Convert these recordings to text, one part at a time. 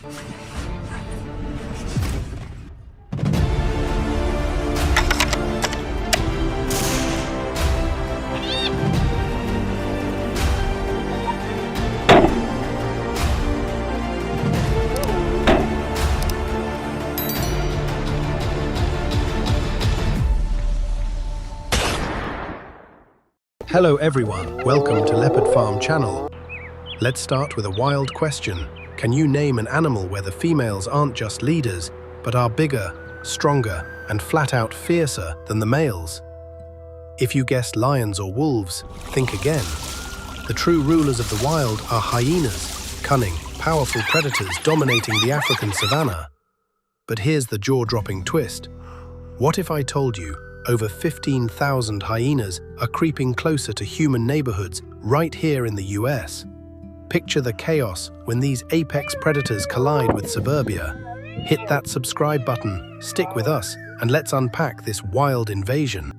Hello everyone, welcome to Leopard Farm channel. Let's start with a wild question. Can you name an animal where the females aren't just leaders, but are bigger, stronger, and flat out fiercer than the males? If you guessed lions or wolves, think again. The true rulers of the wild are hyenas, cunning, powerful predators dominating the African savanna. But here's the jaw-dropping twist. What if I told you over 15,000 hyenas are creeping closer to human neighborhoods right here in the US? Picture the chaos when these apex predators collide with suburbia. Hit that subscribe button, stick with us, and let's unpack this wild invasion.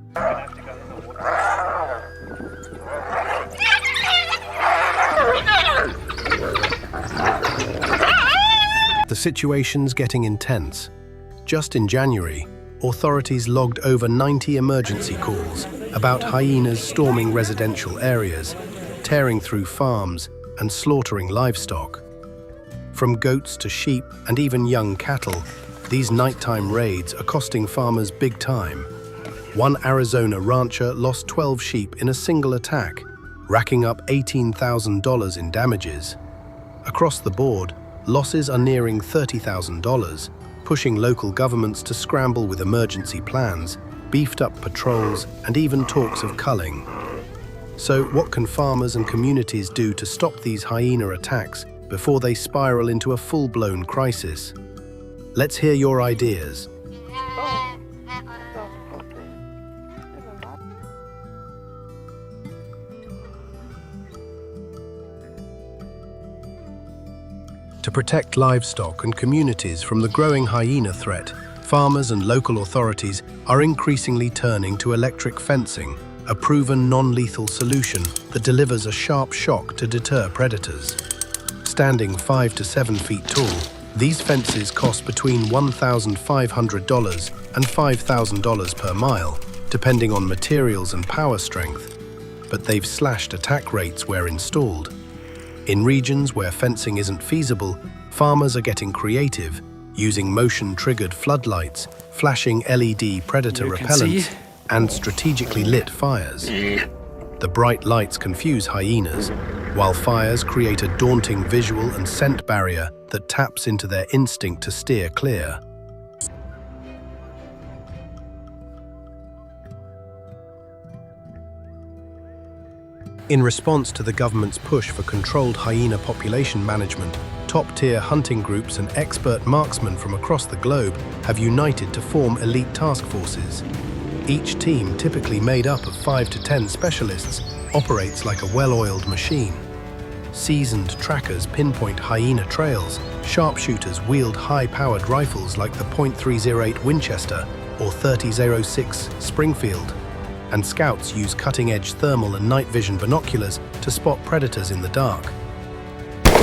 The situation's getting intense. Just in January, authorities logged over 90 emergency calls about hyenas storming residential areas, tearing through farms, and slaughtering livestock. From goats to sheep and even young cattle, these nighttime raids are costing farmers big time. One Arizona rancher lost 12 sheep in a single attack, racking up $18,000 in damages. Across the board, losses are nearing $30,000, pushing local governments to scramble with emergency plans, beefed up patrols, and even talks of culling. So what can farmers and communities do to stop these hyena attacks before they spiral into a full-blown crisis? Let's hear your ideas. To protect livestock and communities from the growing hyena threat, farmers and local authorities are increasingly turning to electric fencing, a proven non-lethal solution that delivers a sharp shock to deter predators. Standing 5 to 7 feet tall, these fences cost between $1,500 and $5,000 per mile, depending on materials and power strength, but they've slashed attack rates where installed. In regions where fencing isn't feasible, farmers are getting creative, using motion-triggered floodlights, flashing LED predator repellents, and strategically lit fires. The bright lights confuse hyenas, while fires create a daunting visual and scent barrier that taps into their instinct to steer clear. In response to the government's push for controlled hyena population management, top-tier hunting groups and expert marksmen from across the globe have united to form elite task forces. Each team, typically made up of 5 to 10 specialists, operates like a well-oiled machine. Seasoned trackers pinpoint hyena trails, sharpshooters wield high-powered rifles like the .308 Winchester or .3006 Springfield, and scouts use cutting-edge thermal and night vision binoculars to spot predators in the dark.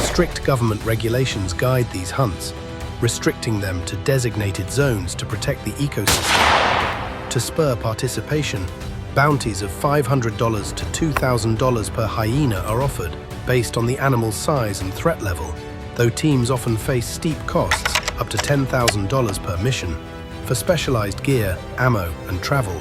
Strict government regulations guide these hunts, restricting them to designated zones to protect the ecosystem. To spur participation, bounties of $500 to $2,000 per hyena are offered based on the animal's size and threat level, though teams often face steep costs, up to $10,000 per mission, for specialized gear, ammo, and travel.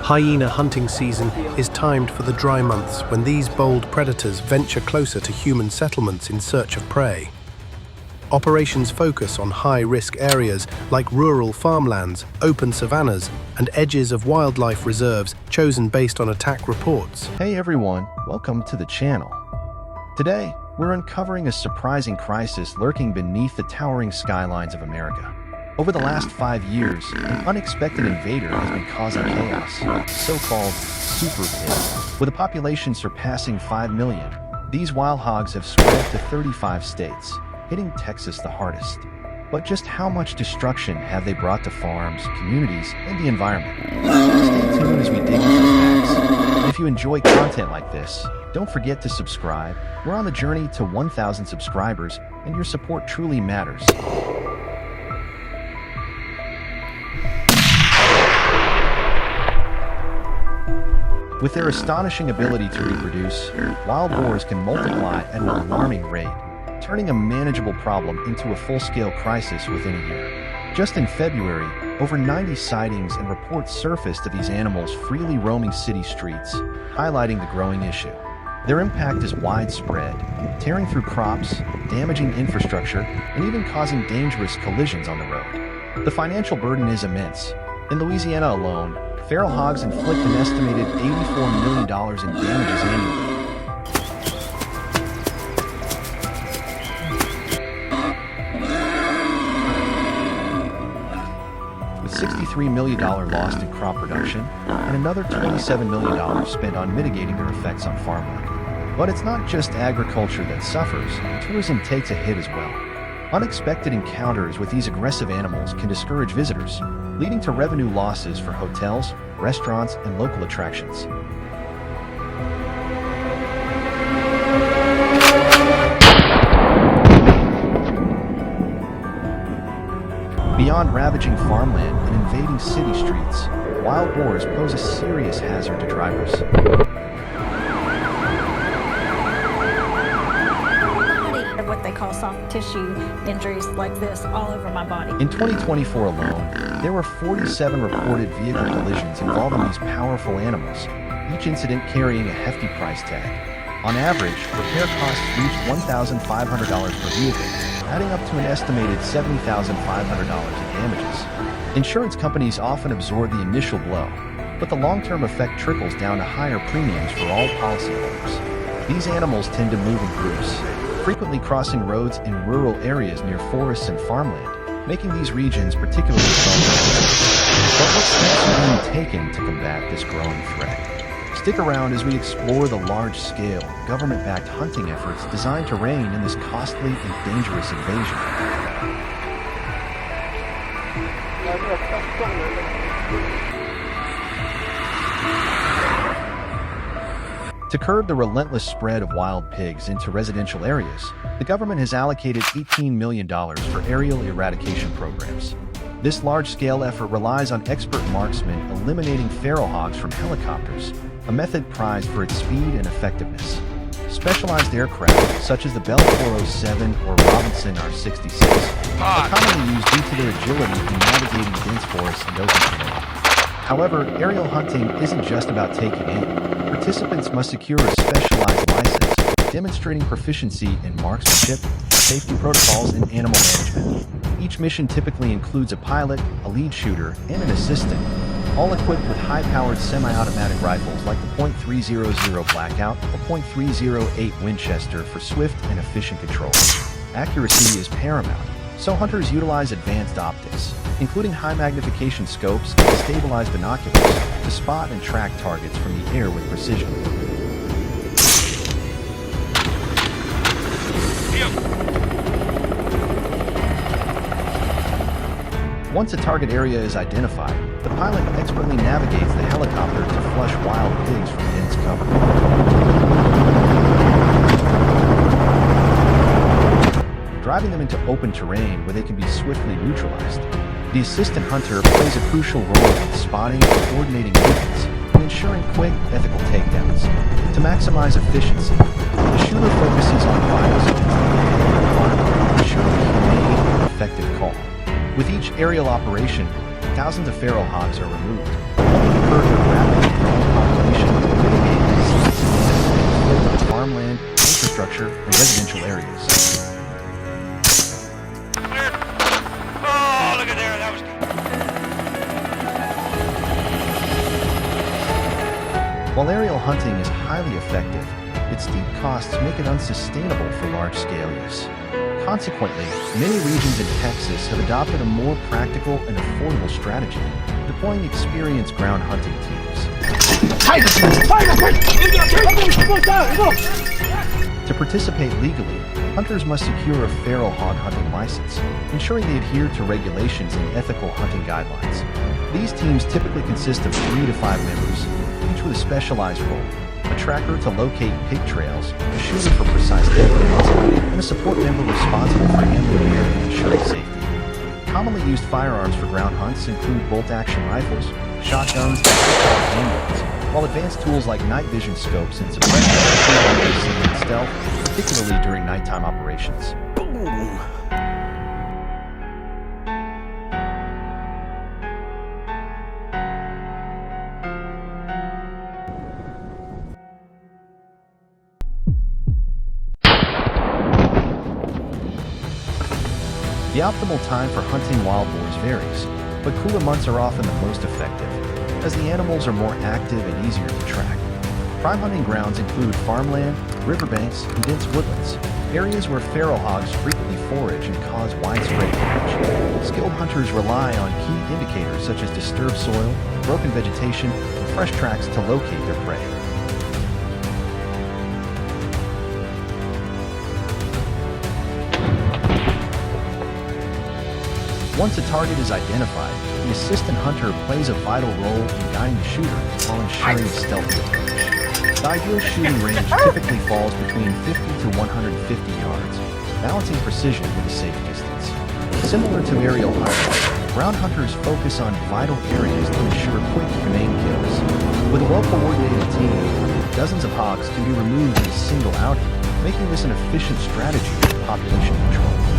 Hyena hunting season is timed for the dry months when these bold predators venture closer to human settlements in search of prey. Operations focus on high-risk areas like rural farmlands, open savannas, and edges of wildlife reserves chosen based on attack reports. Hey everyone, welcome to the channel. Today, we're uncovering a surprising crisis lurking beneath the towering skylines of America. Over the last 5 years, an unexpected invader has been causing chaos, so-called super pig. With a population surpassing 5 million, these wild hogs have spread to 35 states, hitting Texas the hardest. But just how much destruction have they brought to farms, communities, and the environment? Stay tuned as we dig into the facts. And if you enjoy content like this, Don't forget to subscribe. We're on the journey to 1,000 subscribers, and your support truly matters. With their astonishing ability to reproduce, wild boars can multiply at an alarming rate, turning a manageable problem into a full-scale crisis within a year. Just in February, over 90 sightings and reports surfaced of these animals freely roaming city streets, highlighting the growing issue. Their impact is widespread, tearing through crops, damaging infrastructure, and even causing dangerous collisions on the road. The financial burden is immense. In Louisiana alone, feral hogs inflict an estimated $84 million in damages annually. With $63 million lost in crop production, and another $27 million spent on mitigating their effects on farmland. But it's not just agriculture that suffers, tourism takes a hit as well. Unexpected encounters with these aggressive animals can discourage visitors, leading to revenue losses for hotels, restaurants, and local attractions. Beyond ravaging farmland and invading city streets, wild boars pose a serious hazard to drivers. What they call soft tissue injuries like this all over my body. In 2024 alone, there were 47 reported vehicle collisions involving these powerful animals, each incident carrying a hefty price tag. On average, repair costs reach $1,500 per vehicle, adding up to an estimated $70,500 in damages. Insurance companies often absorb the initial blow, but the long-term effect trickles down to higher premiums for all policyholders. These animals tend to move in groups, frequently crossing roads in rural areas near forests and farmland, making these regions particularly vulnerable. But what steps are being taken to combat this growing threat? Stick around as we explore the large-scale, government-backed hunting efforts designed to rein in this costly and dangerous invasion. To curb the relentless spread of wild pigs into residential areas, the government has allocated $18 million for aerial eradication programs. This large-scale effort relies on expert marksmen eliminating feral hogs from helicopters, a method prized for its speed and effectiveness. Specialized aircraft, such as the Bell 407 or Robinson R-66, are commonly used due to their agility in navigating dense forests and open terrain. However, aerial hunting isn't just about taking aim. Participants must secure a specialized license, demonstrating proficiency in marksmanship, safety protocols, and animal management. Each mission typically includes a pilot, a lead shooter, and an assistant, all equipped with high-powered semi-automatic rifles like the .300 Blackout or .308 Winchester for swift and efficient control. Accuracy is paramount, so hunters utilize advanced optics, including high-magnification scopes and stabilized binoculars, to spot and track targets from the air with precision. Once a target area is identified, the pilot expertly navigates the helicopter to flush wild pigs from dense cover. Driving them into open terrain where they can be swiftly neutralized. The assistant hunter plays a crucial role in spotting and coordinating movements and ensuring quick, ethical takedowns. To maximize efficiency, the shooter focuses on vitals and ensuring a humane and effective call. With each aerial operation, thousands of feral hogs are removed, helping curb their rapidly growing population and mitigate the significant effect on farmland, infrastructure, and residential areas. While aerial hunting is highly effective, its steep costs make it unsustainable for large-scale use. Consequently, many regions in Texas have adopted a more practical and affordable strategy, deploying experienced ground hunting teams. To participate legally, hunters must secure a feral hog hunting license, ensuring they adhere to regulations and ethical hunting guidelines. These teams typically consist of 3 to 5 members, each with a specialized role. a tracker to locate pig trails, a shooter for precise takedowns, and a support member responsible for handling gear and ensuring safety. Commonly used firearms for ground hunts include bolt-action rifles, shotguns, and handguns, while advanced tools like night vision scopes and suppressors aid in stealth, particularly during nighttime operations. The optimal time for hunting wild boars varies, but cooler months are often the most effective, as the animals are more active and easier to track. Prime hunting grounds include farmland, riverbanks, and dense woodlands, areas where feral hogs frequently forage and cause widespread damage. Skilled hunters rely on key indicators such as disturbed soil, broken vegetation, and fresh tracks to locate their prey. Once a target is identified, the assistant hunter plays a vital role in guiding the shooter while ensuring a stealthy approach. The ideal shooting range typically falls between 50 to 150 yards, balancing precision with a safe distance. Similar to aerial hunting, ground hunters focus on vital areas to ensure quick, humane kills. With a well-coordinated team, dozens of hogs can be removed in a single outing, making this an efficient strategy for population control.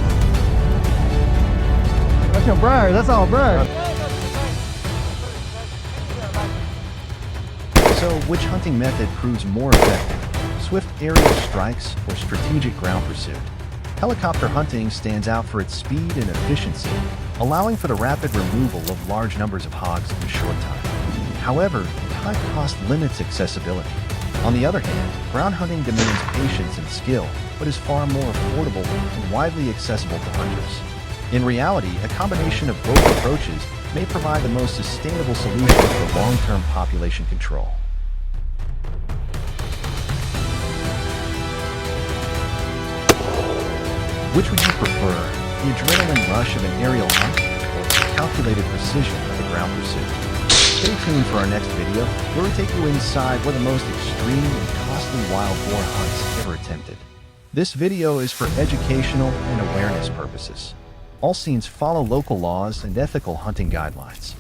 That's your bird. That's all bird. So, which hunting method proves more effective? Swift aerial strikes or strategic ground pursuit? Helicopter hunting stands out for its speed and efficiency, allowing for the rapid removal of large numbers of hogs in a short time. However, high cost limits accessibility. On the other hand, ground hunting demands patience and skill, but is far more affordable and widely accessible to hunters. In reality, a combination of both approaches may provide the most sustainable solution for long-term population control. Which would you prefer, the adrenaline rush of an aerial hunt or the calculated precision of a ground pursuit? Stay tuned for our next video, where we take you inside one of the most extreme and costly wild boar hunts ever attempted. This video is for educational and awareness purposes. All scenes follow local laws and ethical hunting guidelines.